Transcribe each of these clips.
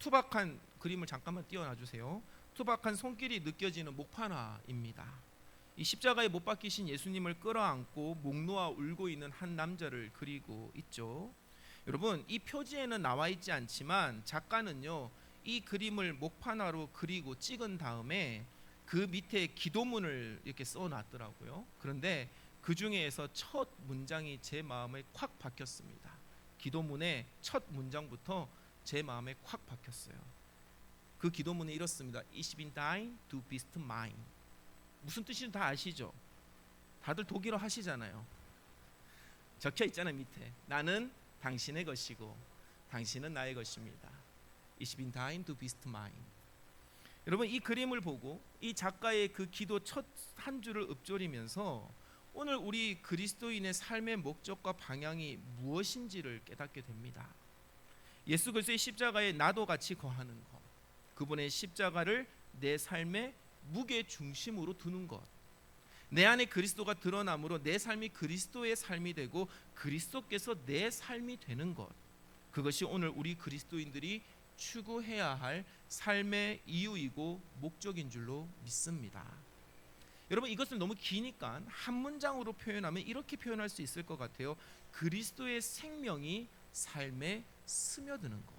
투박한 그림을 잠깐만 띄워놔 주세요. 투박한 손길이 느껴지는 목판화입니다. 이 십자가에 못 박히신 예수님을 끌어안고 목 놓아 울고 있는 한 남자를 그리고 있죠. 여러분, 이 표지에는 나와 있지 않지만 작가는요, 이 그림을 목판화로 그리고 찍은 다음에 그 밑에 기도문을 이렇게 써놨더라고요. 그런데 그 중에서 첫 문장이 제 마음에 콱 박혔습니다. 기도문의 첫 문장부터 제 마음에 콱 박혔어요. 그 기도문이 이렇습니다. Ich bin dein, du bist mein. 무슨 뜻인지 다 아시죠? 다들 독일어 하시잖아요. 적혀 있잖아요, 밑에. 나는 당신의 것이고 당신은 나의 것입니다. Ich bin dein, du bist mein. 여러분, 이 그림을 보고 이 작가의 그 기도 첫 한 줄을 읊조리면서 오늘 우리 그리스도인의 삶의 목적과 방향이 무엇인지를 깨닫게 됩니다. 예수 그리스도의 십자가에 나도 같이 거하는 것, 그분의 십자가를 내 삶의 무게 중심으로 두는 것, 내 안에 그리스도가 드러남으로 내 삶이 그리스도의 삶이 되고 그리스도께서 내 삶이 되는 것, 그것이 오늘 우리 그리스도인들이 추구해야 할 삶의 이유이고 목적인 줄로 믿습니다. 여러분, 이것은 너무 기니까 한 문장으로 표현하면 이렇게 표현할 수 있을 것 같아요. 그리스도의 생명이 삶에 스며드는 것,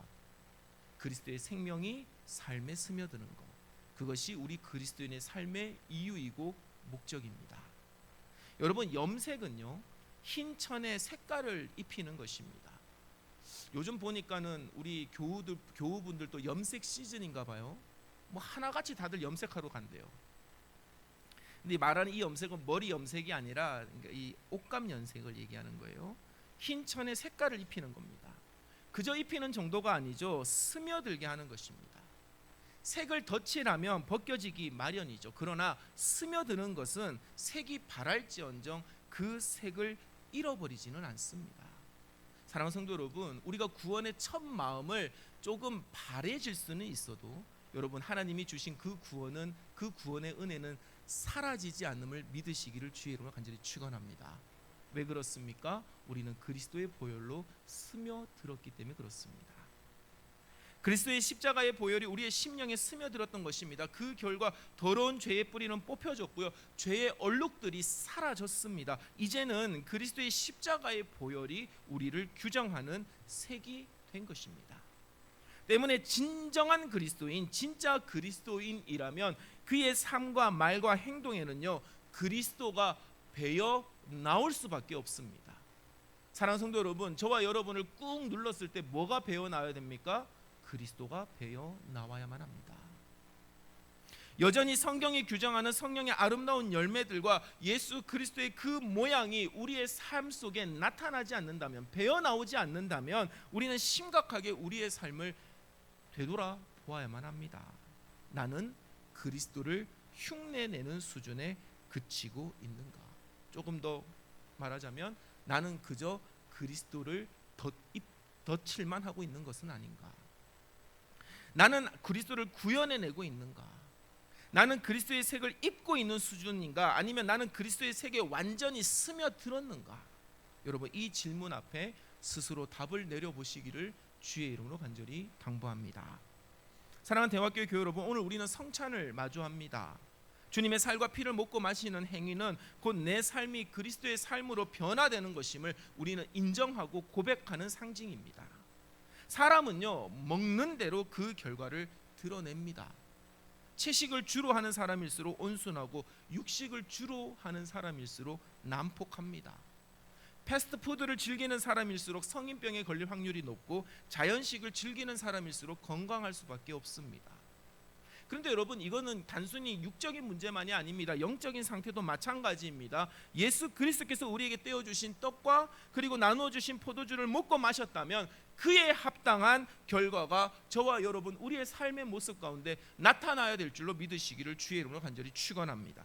그리스도의 생명이 삶에 스며드는 것, 그것이 우리 그리스도인의 삶의 이유이고 목적입니다. 여러분, 염색은요, 흰 천에 색깔을 입히는 것입니다. 요즘 보니까는 우리 교우분들도 염색 시즌인가 봐요. 뭐 하나같이 다들 염색하러 간대요. 근데 말하는 이 염색은 머리 염색이 아니라 이 옷감 염색을 얘기하는 거예요. 흰 천에 색깔을 입히는 겁니다. 그저 입히는 정도가 아니죠. 스며들게 하는 것입니다. 색을 덧칠하면 벗겨지기 마련이죠. 그러나 스며드는 것은 색이 바랄지언정 그 색을 잃어버리지는 않습니다. 사랑하는 성도 여러분, 우리가 구원의 첫 마음을 조금 바래질 수는 있어도 여러분, 하나님이 주신 그 구원은, 그 구원의 은혜는 사라지지 않음을 믿으시기를 주의 이름으로 간절히 축원합니다. 왜 그렇습니까? 우리는 그리스도의 보혈로 스며들었기 때문에 그렇습니다. 그리스도의 십자가의 보혈이 우리의 심령에 스며들었던 것입니다. 그 결과 더러운 죄의 뿌리는 뽑혀졌고요, 죄의 얼룩들이 사라졌습니다. 이제는 그리스도의 십자가의 보혈이 우리를 규정하는 색이 된 것입니다. 때문에 진정한 그리스도인, 진짜 그리스도인이라면 그의 삶과 말과 행동에는요, 그리스도가 배어 나올 수밖에 없습니다. 사랑하는 성도 여러분, 저와 여러분을 꾹 눌렀을 때 뭐가 배어 나와야 됩니까? 그리스도가 배어 나와야만 합니다. 여전히 성경이 규정하는 성령의 아름다운 열매들과 예수 그리스도의 그 모양이 우리의 삶 속에 나타나지 않는다면, 배어 나오지 않는다면 우리는 심각하게 우리의 삶을 되돌아 보아야만 합니다. 나는 그리스도를 흉내내는 수준에 그치고 있는가? 조금 더 말하자면 나는 그저 그리스도를 덧칠만 하고 있는 것은 아닌가? 나는 그리스도를 구현해내고 있는가? 나는 그리스도의 색을 입고 있는 수준인가? 아니면 나는 그리스도의 색에 완전히 스며들었는가? 여러분, 이 질문 앞에 스스로 답을 내려보시기를 주의 이름으로 간절히 당부합니다. 사랑하는 대화교회 교회 여러분, 오늘 우리는 성찬을 마주합니다. 주님의 살과 피를 먹고 마시는 행위는 곧 내 삶이 그리스도의 삶으로 변화되는 것임을 우리는 인정하고 고백하는 상징입니다. 사람은요, 먹는 대로 그 결과를 드러냅니다. 채식을 주로 하는 사람일수록 온순하고 육식을 주로 하는 사람일수록 난폭합니다. 패스트푸드를 즐기는 사람일수록 성인병에 걸릴 확률이 높고 자연식을 즐기는 사람일수록 건강할 수밖에 없습니다. 그런데 여러분, 이거는 단순히 육적인 문제만이 아닙니다. 영적인 상태도 마찬가지입니다. 예수 그리스도께서 우리에게 떼어주신 떡과 그리고 나눠주신 포도주를 먹고 마셨다면 그에 합당한 결과가 저와 여러분 우리의 삶의 모습 가운데 나타나야 될 줄로 믿으시기를 주의 이름으로 간절히 축원합니다.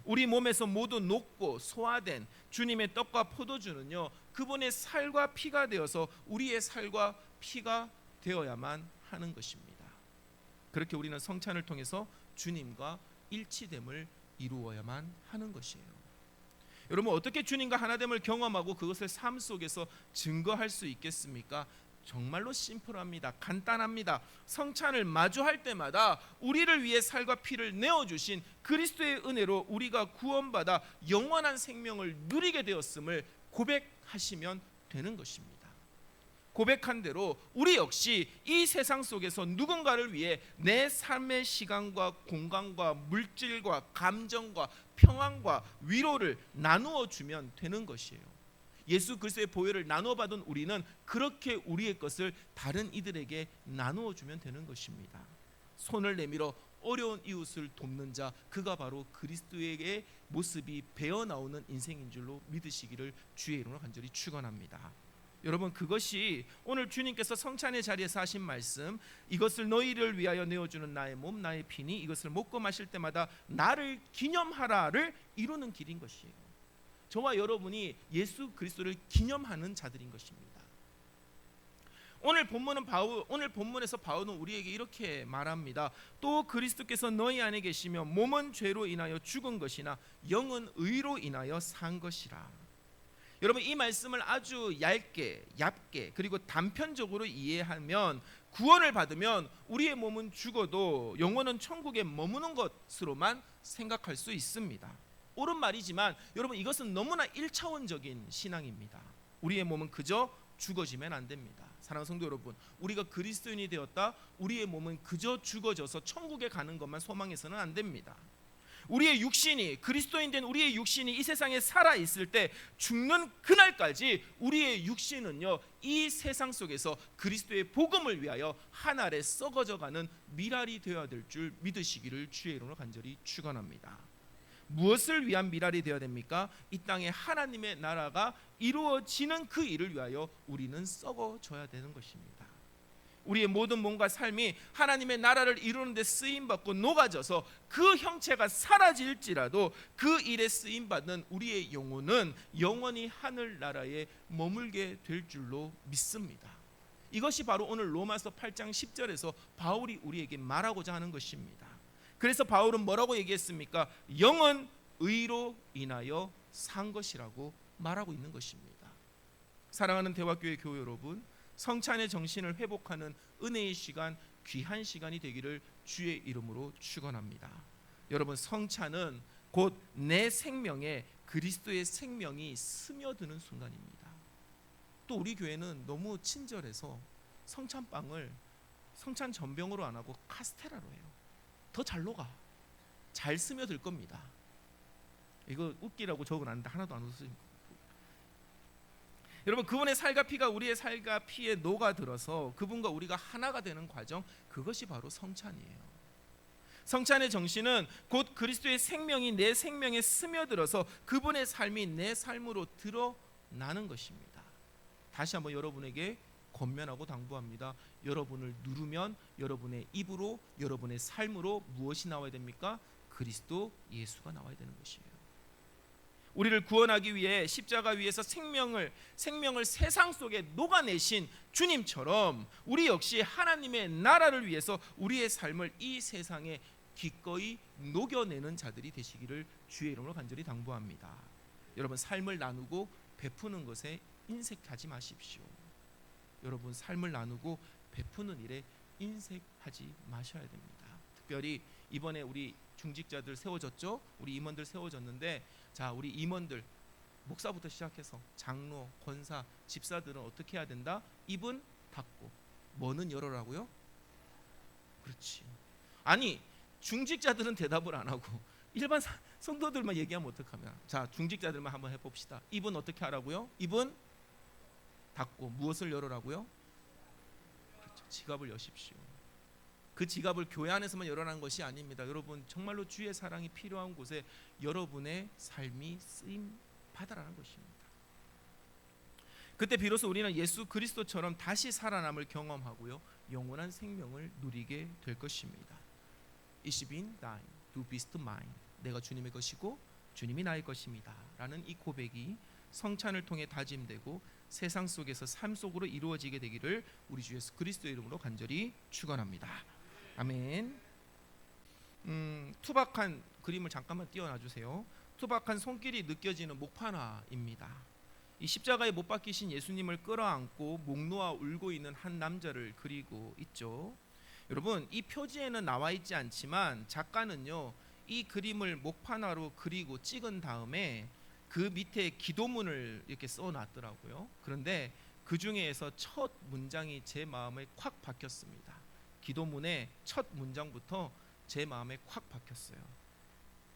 우리 몸에서 모두 녹고 소화된 주님의 떡과 포도주는요, 그분의 살과 피가 되어서 우리의 살과 피가 되어야만 하는 것입니다. 그렇게 우리는 성찬을 통해서 주님과 일치됨을 이루어야만 하는 것이에요. 여러분, 어떻게 주님과 하나됨을 경험하고 그것을 삶 속에서 증거할 수 있겠습니까? 정말로 심플합니다. 간단합니다. 성찬을 마주할 때마다 우리를 위해 살과 피를 내어주신 그리스도의 은혜로 우리가 구원받아 영원한 생명을 누리게 되었음을 고백하시면 되는 것입니다. 고백한 대로 우리 역시 이 세상 속에서 누군가를 위해 내 삶의 시간과 공간과 물질과 감정과 평안과 위로를 나누어 주면 되는 것이에요. 예수 그리스도의 보혈을 나누어 받은 우리는 그렇게 우리의 것을 다른 이들에게 나누어 주면 되는 것입니다. 손을 내밀어 어려운 이웃을 돕는 자, 그가 바로 그리스도의 모습이 배어 나오는 인생인 줄로 믿으시기를 주의 이름으로 간절히 축원합니다. 여러분, 그것이 오늘 주님께서 성찬의 자리에서 하신 말씀, 이것을 너희를 위하여 내어주는 나의 몸 나의 피니 이것을 먹고 마실 때마다 나를 기념하라를 이루는 길인 것이에요. 저와 여러분이 예수 그리스도를 기념하는 자들인 것입니다. 오늘 본문에서 바울은 우리에게 이렇게 말합니다. 또 그리스도께서 너희 안에 계시며 몸은 죄로 인하여 죽은 것이나 영은 의로 인하여 산 것이라. 여러분, 이 말씀을 아주 얇게 그리고 단편적으로 이해하면, 구원을 받으면 우리의 몸은 죽어도 영혼은 천국에 머무는 것으로만 생각할 수 있습니다. 옳은 말이지만 여러분, 이것은 너무나 1차원적인 신앙입니다. 우리의 몸은 그저 죽어지면 안 됩니다. 사랑하는 성도 여러분, 우리가 그리스도인이 되었다, 우리의 몸은 그저 죽어져서 천국에 가는 것만 소망해서는 안 됩니다. 우리의 육신이, 그리스도인 된 우리의 육신이 이 세상에 살아 있을 때 죽는 그날까지 우리의 육신은요, 이 세상 속에서 그리스도의 복음을 위하여 한 알에 썩어져 가는 미랄이 되어야 될 줄 믿으시기를 주의 이름으로 간절히 축원합니다. 무엇을 위한 미랄이 되어야 됩니까? 이 땅에 하나님의 나라가 이루어지는 그 일을 위하여 우리는 썩어져야 되는 것입니다. 우리의 모든 몸과 삶이 하나님의 나라를 이루는 데 쓰임받고 녹아져서 그 형체가 사라질지라도 그 일에 쓰임받는 우리의 영혼은 영원히 하늘나라에 머물게 될 줄로 믿습니다. 이것이 바로 오늘 로마서 8장 10절에서 바울이 우리에게 말하고자 하는 것입니다. 그래서 바울은 뭐라고 얘기했습니까? 영은 의로 인하여 산 것이라고 말하고 있는 것입니다. 사랑하는 대화교회 교회 여러분, 성찬의 정신을 회복하는 은혜의 시간, 귀한 시간이 되기를 주의 이름으로 축원합니다. 여러분, 성찬은 곧 내 생명에 그리스도의 생명이 스며드는 순간입니다. 또 우리 교회는 너무 친절해서 성찬빵을 성찬 전병으로 안 하고 카스테라로 해요. 더 잘 녹아, 잘 스며들 겁니다. 이거 웃기라고 적어놨는데 하나도 안 웃으니까. 여러분, 그분의 살과 피가 우리의 살과 피에 녹아들어서 그분과 우리가 하나가 되는 과정, 그것이 바로 성찬이에요. 성찬의 정신은 곧 그리스도의 생명이 내 생명에 스며들어서 그분의 삶이 내 삶으로 드러나는 것입니다. 다시 한번 여러분에게 권면하고 당부합니다. 여러분을 누르면 여러분의 입으로, 여러분의 삶으로 무엇이 나와야 됩니까? 그리스도 예수가 나와야 되는 것이에요. 우리를 구원하기 위해 십자가 위에서 생명을 세상 속에 녹아내신 주님처럼 우리 역시 하나님의 나라를 위해서 우리의 삶을 이 세상에 기꺼이 녹여내는 자들이 되시기를 주의 이름으로 간절히 당부합니다. 여러분, 삶을 나누고 베푸는 것에 인색하지 마십시오. 여러분, 삶을 나누고 베푸는 일에 인색하지 마셔야 됩니다. 특별히 이번에 우리 중직자들 세워졌죠? 우리 임원들 세워졌는데, 자, 우리 임원들, 목사부터 시작해서 장로, 권사, 집사들은 어떻게 해야 된다? 입은 닫고 뭐는 열어라고요? 그렇지. 아니, 중직자들은 대답을 안 하고 일반 성도들만 얘기하면 어떡하냐? 자, 중직자들만 한번 해봅시다. 입은 어떻게 하라고요? 입은 닫고 무엇을 열어라고요? 그렇죠. 지갑을 여십시오. 그 지갑을 교회 안에서만 열어라는 것이 아닙니다. 여러분, 정말로 주의 사랑이 필요한 곳에 여러분의 삶이 쓰임 받아라는 것입니다. 그때 비로소 우리는 예수 그리스도처럼 다시 살아남을 경험하고요, 영원한 생명을 누리게 될 것입니다. It is been thine, du bist mine. 내가 주님의 것이고 주님이 나의 것입니다 라는 이 고백이 성찬을 통해 다짐되고 세상 속에서 삶 속으로 이루어지게 되기를 우리 주 예수 그리스도의 이름으로 간절히 축원합니다. 아멘. 투박한 그림을 잠깐만 띄워놔 주세요. 투박한 손길이 느껴지는 목판화입니다. 이 십자가에 못 박히신 예수님을 끌어안고 목 놓아 울고 있는 한 남자를 그리고 있죠. 여러분, 이 표지에는 나와 있지 않지만 작가는요, 이 그림을 목판화로 그리고 찍은 다음에 그 밑에 기도문을 이렇게 써놨더라고요. 그런데 그 중에서 첫 문장이 제 마음에 콱 박혔습니다. 기도문의 첫 문장부터 제 마음에 콱 박혔어요.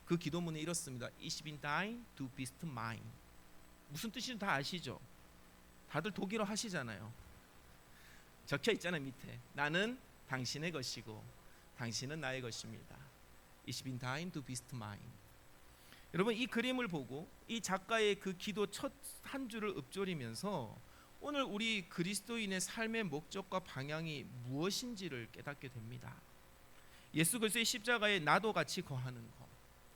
그 기도문이 이렇습니다. Ich bin dein, du bist mein. 무슨 뜻인지 다 아시죠? 다들 독일어 하시잖아요. 적혀 있잖아요, 밑에. 나는 당신의 것이고 당신은 나의 것입니다. Ich bin dein, du bist mein. 여러분, 이 그림을 보고 이 작가의 그 기도 첫 한 줄을 읊조리면서 오늘 우리 그리스도인의 삶의 목적과 방향이 무엇인지를 깨닫게 됩니다. 예수 그리스도의 십자가에 나도 같이 거하는 것,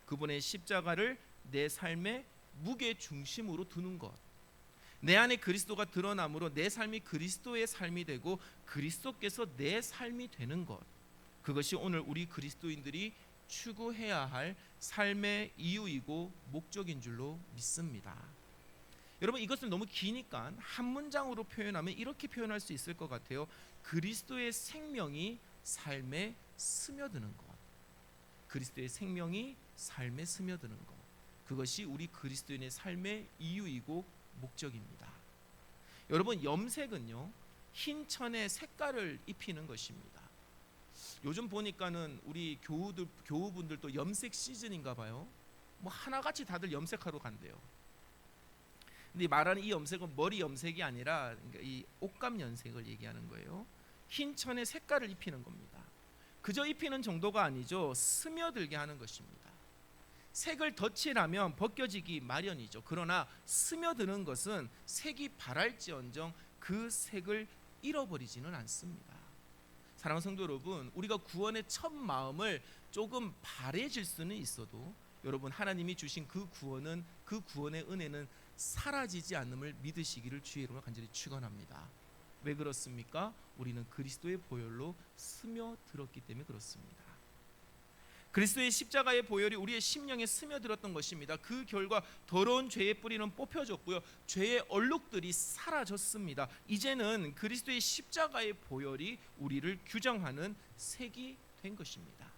그분의 십자가를 내 삶의 무게 중심으로 두는 것, 내 안에 그리스도가 드러남으로 내 삶이 그리스도의 삶이 되고 그리스도께서 내 삶이 되는 것, 그것이 오늘 우리 그리스도인들이 추구해야 할 삶의 이유이고 목적인 줄로 믿습니다. 여러분, 이것은 너무 기니까 한 문장으로 표현하면 이렇게 표현할 수 있을 것 같아요. 그리스도의 생명이 삶에 스며드는 것, 그리스도의 생명이 삶에 스며드는 것, 그것이 우리 그리스도인의 삶의 이유이고 목적입니다. 여러분, 염색은요, 흰 천에 색깔을 입히는 것입니다. 요즘 보니까는 우리 교우분들도 염색 시즌인가 봐요. 뭐 하나같이 다들 염색하러 간대요. 근데 말하는 이 염색은 머리 염색이 아니라 이 옷감 염색을 얘기하는 거예요. 흰 천에 색깔을 입히는 겁니다. 그저 입히는 정도가 아니죠. 스며들게 하는 것입니다. 색을 덧칠하면 벗겨지기 마련이죠. 그러나 스며드는 것은 색이 바랄지언정 그 색을 잃어버리지는 않습니다. 사랑하는 성도 여러분, 우리가 구원의 첫 마음을 조금 바래질 수는 있어도 여러분, 하나님이 주신 그 구원은, 그 구원의 은혜는 사라지지 않음을 믿으시기를 주의 이름으로 간절히 축원합니다. 왜 그렇습니까? 우리는 그리스도의 보혈로 스며들었기 때문에 그렇습니다. 그리스도의 십자가의 보혈이 우리의 심령에 스며들었던 것입니다. 그 결과 더러운 죄의 뿌리는 뽑혀졌고요, 죄의 얼룩들이 사라졌습니다. 이제는 그리스도의 십자가의 보혈이 우리를 규정하는 색이 된 것입니다.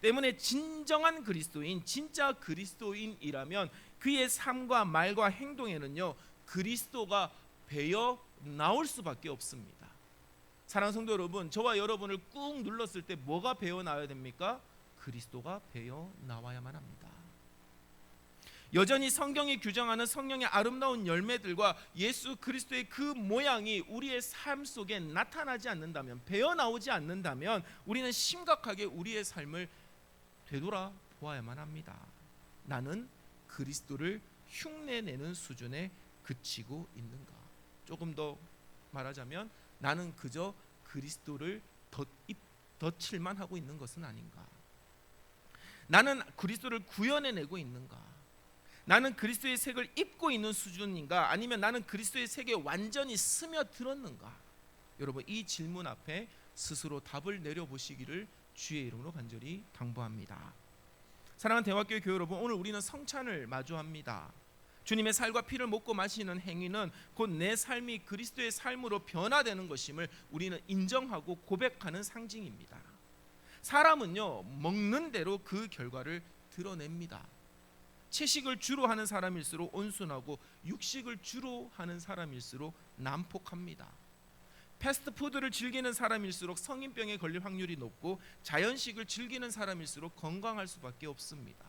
때문에 진정한 그리스도인, 진짜 그리스도인이라면 그의 삶과 말과 행동에는요, 그리스도가 배어 나올 수밖에 없습니다. 사랑하는 성도 여러분, 저와 여러분을 꾹 눌렀을 때 뭐가 배어 나와야 됩니까? 그리스도가 배어 나와야만 합니다. 여전히 성경이 규정하는 성령의 아름다운 열매들과 예수 그리스도의 그 모양이 우리의 삶 속에 나타나지 않는다면, 배어 나오지 않는다면 우리는 심각하게 우리의 삶을 되돌아 보아야만 합니다. 나는 그리스도를 흉내내는 수준에 그치고 있는가? 조금 더 말하자면 나는 그저 그리스도를 덧칠만 하고 있는 것은 아닌가? 나는 그리스도를 구현해내고 있는가? 나는 그리스도의 색을 입고 있는 수준인가? 아니면 나는 그리스도의 색에 완전히 스며들었는가? 여러분, 이 질문 앞에 스스로 답을 내려보시기를 주의 이름으로 간절히 당부합니다. 사랑하는 대화교회 교회 여러분, 오늘 우리는 성찬을 마주합니다. 주님의 살과 피를 먹고 마시는 행위는 곧 내 삶이 그리스도의 삶으로 변화되는 것임을 우리는 인정하고 고백하는 상징입니다. 사람은요, 먹는 대로 그 결과를 드러냅니다. 채식을 주로 하는 사람일수록 온순하고 육식을 주로 하는 사람일수록 난폭합니다. 패스트푸드를 즐기는 사람일수록 성인병에 걸릴 확률이 높고 자연식을 즐기는 사람일수록 건강할 수밖에 없습니다.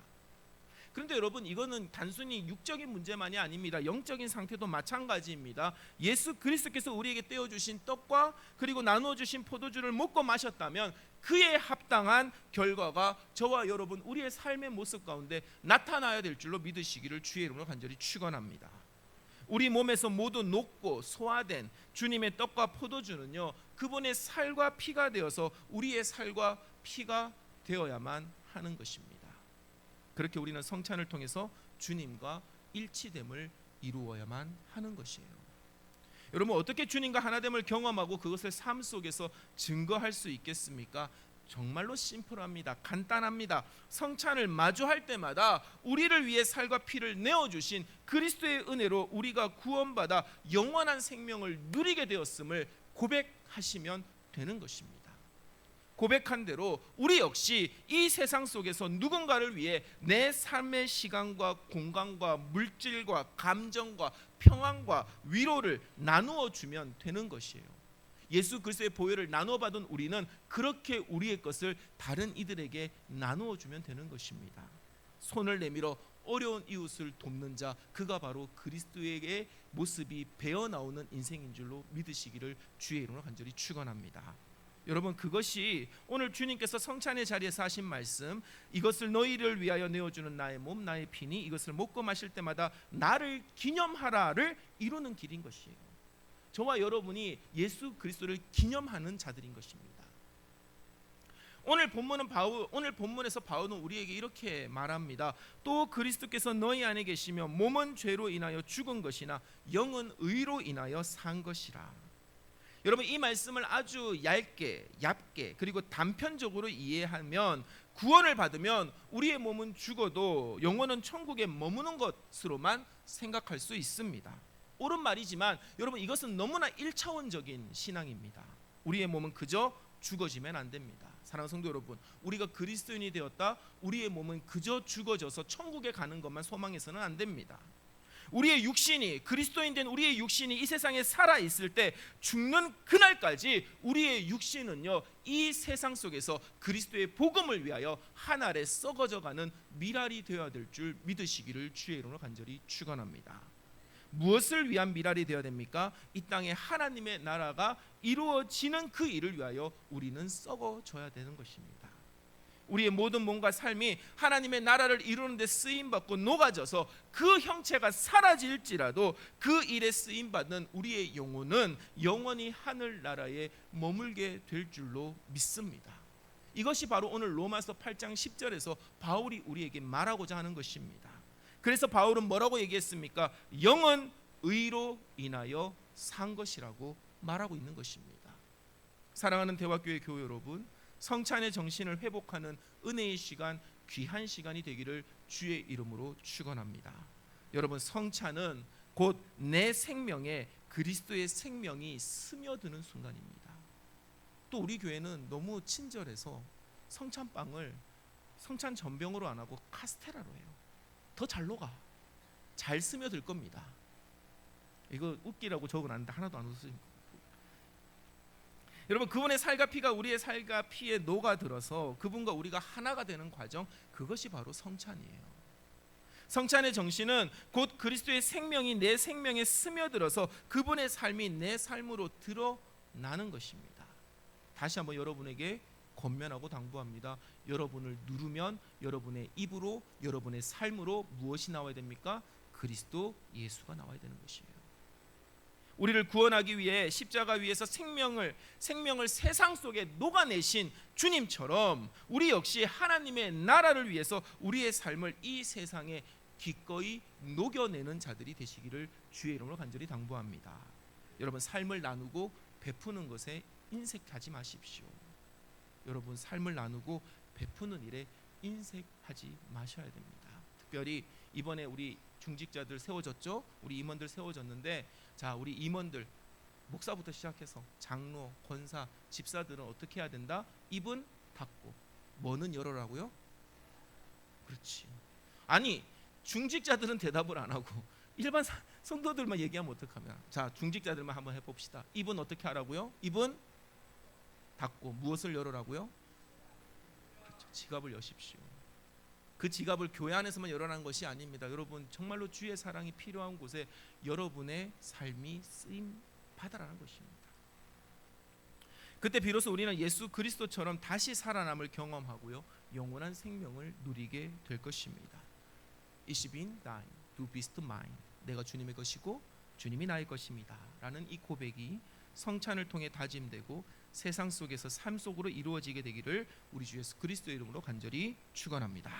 그런데 여러분, 이거는 단순히 육적인 문제만이 아닙니다. 영적인 상태도 마찬가지입니다. 예수 그리스도께서 우리에게 떼어주신 떡과 그리고 나눠주신 포도주를 먹고 마셨다면 그에 합당한 결과가 저와 여러분 우리의 삶의 모습 가운데 나타나야 될 줄로 믿으시기를 주의 이름으로 간절히 축원합니다. 우리 몸에서 모두 녹고 소화된 주님의 떡과 포도주는요, 그분의 살과 피가 되어서 우리의 살과 피가 되어야만 하는 것입니다. 그렇게 우리는 성찬을 통해서 주님과 일치됨을 이루어야만 하는 것이에요. 여러분, 어떻게 주님과 하나됨을 경험하고 그것을 삶 속에서 증거할 수 있겠습니까? 정말로 심플합니다. 간단합니다. 성찬을 마주할 때마다 우리를 위해 살과 피를 내어주신 그리스도의 은혜로 우리가 구원받아 영원한 생명을 누리게 되었음을 고백하시면 되는 것입니다. 고백한 대로 우리 역시 이 세상 속에서 누군가를 위해 내 삶의 시간과 공간과 물질과 감정과 평안과 위로를 나누어 주면 되는 것이에요. 예수 그리스도의 보혈을 나누어 받은 우리는 그렇게 우리의 것을 다른 이들에게 나누어 주면 되는 것입니다. 손을 내밀어 어려운 이웃을 돕는 자, 그가 바로 그리스도의 모습이 배어 나오는 인생인 줄로 믿으시기를 주의 이름으로 간절히 축원합니다. 여러분, 그것이 오늘 주님께서 성찬의 자리에서 하신 말씀, 이것을 너희를 위하여 내어주는 나의 몸 나의 피니 이것을 먹고 마실 때마다 나를 기념하라를 이루는 길인 것이에요. 저와 여러분이 예수 그리스도를 기념하는 자들인 것입니다. 오늘 본문에서 바울은 우리에게 이렇게 말합니다. 또 그리스도께서 너희 안에 계시며 몸은 죄로 인하여 죽은 것이나 영은 의로 인하여 산 것이라. 여러분, 이 말씀을 아주 얇게 그리고 단편적으로 이해하면, 구원을 받으면 우리의 몸은 죽어도 영혼은 천국에 머무는 것으로만 생각할 수 있습니다. 옳은 말이지만 여러분, 이것은 너무나 1차원적인 신앙입니다. 우리의 몸은 그저 죽어지면 안 됩니다. 사랑하는 성도 여러분, 우리가 그리스도인이 되었다, 우리의 몸은 그저 죽어져서 천국에 가는 것만 소망해서는 안 됩니다. 우리의 육신이, 그리스도인 된 우리의 육신이 이 세상에 살아 있을 때 죽는 그날까지 우리의 육신은요, 이 세상 속에서 그리스도의 복음을 위하여 한 알에 썩어져 가는 미랄이 되어야 될 줄 믿으시기를 주의 이름으로 간절히 축원합니다. 무엇을 위한 미랄이 되어야 됩니까? 이 땅에 하나님의 나라가 이루어지는 그 일을 위하여 우리는 썩어져야 되는 것입니다. 우리의 모든 몸과 삶이 하나님의 나라를 이루는 데 쓰임받고 녹아져서 그 형체가 사라질지라도 그 일에 쓰임받는 우리의 영혼은 영원히 하늘나라에 머물게 될 줄로 믿습니다. 이것이 바로 오늘 로마서 8장 10절에서 바울이 우리에게 말하고자 하는 것입니다. 그래서 바울은 뭐라고 얘기했습니까? 영은 의로 인하여 산 것이라고 말하고 있는 것입니다. 사랑하는 대화교회 교회 여러분, 성찬의 정신을 회복하는 은혜의 시간, 귀한 시간이 되기를 주의 이름으로 축원합니다. 여러분, 성찬은 곧 내 생명에 그리스도의 생명이 스며드는 순간입니다. 또 우리 교회는 너무 친절해서 성찬빵을 성찬 전병으로 안 하고 카스테라로 해요. 더 잘 녹아, 잘 스며들 겁니다. 이거 웃기라고 적어놨는데 하나도 안 웃으니까. 여러분, 그분의 살과 피가 우리의 살과 피에 녹아들어서 그분과 우리가 하나가 되는 과정, 그것이 바로 성찬이에요. 성찬의 정신은 곧 그리스도의 생명이 내 생명에 스며들어서 그분의 삶이 내 삶으로 드러나는 것입니다. 다시 한번 여러분에게 권면하고 당부합니다. 여러분을 누르면 여러분의 입으로, 여러분의 삶으로 무엇이 나와야 됩니까? 그리스도 예수가 나와야 되는 것이에요. 우리를 구원하기 위해 십자가 위에서 생명을 세상 속에 녹아내신 주님처럼 우리 역시 하나님의 나라를 위해서 우리의 삶을 이 세상에 기꺼이 녹여내는 자들이 되시기를 주의 이름으로 간절히 당부합니다. 여러분, 삶을 나누고 베푸는 것에 인색하지 마십시오. 여러분, 삶을 나누고 베푸는 일에 인색하지 마셔야 됩니다. 특별히 이번에 우리 중직자들 세워졌죠? 우리 임원들 세워졌는데, 자, 우리 임원들, 목사부터 시작해서 장로, 권사, 집사들은 어떻게 해야 된다? 입은 닫고 뭐는 열어라고요? 그렇지. 아니, 중직자들은 대답을 안 하고 일반 성도들만 얘기하면 어떡하냐? 자, 중직자들만 한번 해봅시다. 입은 어떻게 하라고요? 입은 닫고 무엇을 열어라고요? 그렇죠. 지갑을 여십시오. 그 지갑을 교회 안에서만 열어라는 것이 아닙니다. 여러분, 정말로 주의 사랑이 필요한 곳에 여러분의 삶이 쓰임 받아라는 것입니다. 그때 비로소 우리는 예수 그리스도처럼 다시 살아남을 경험하고요, 영원한 생명을 누리게 될 것입니다. It is been thine, du bist mine. 내가 주님의 것이고 주님이 나의 것입니다 라는 이 고백이 성찬을 통해 다짐되고 세상 속에서 삶 속으로 이루어지게 되기를 우리 주 예수 그리스도의 이름으로 간절히 축원합니다.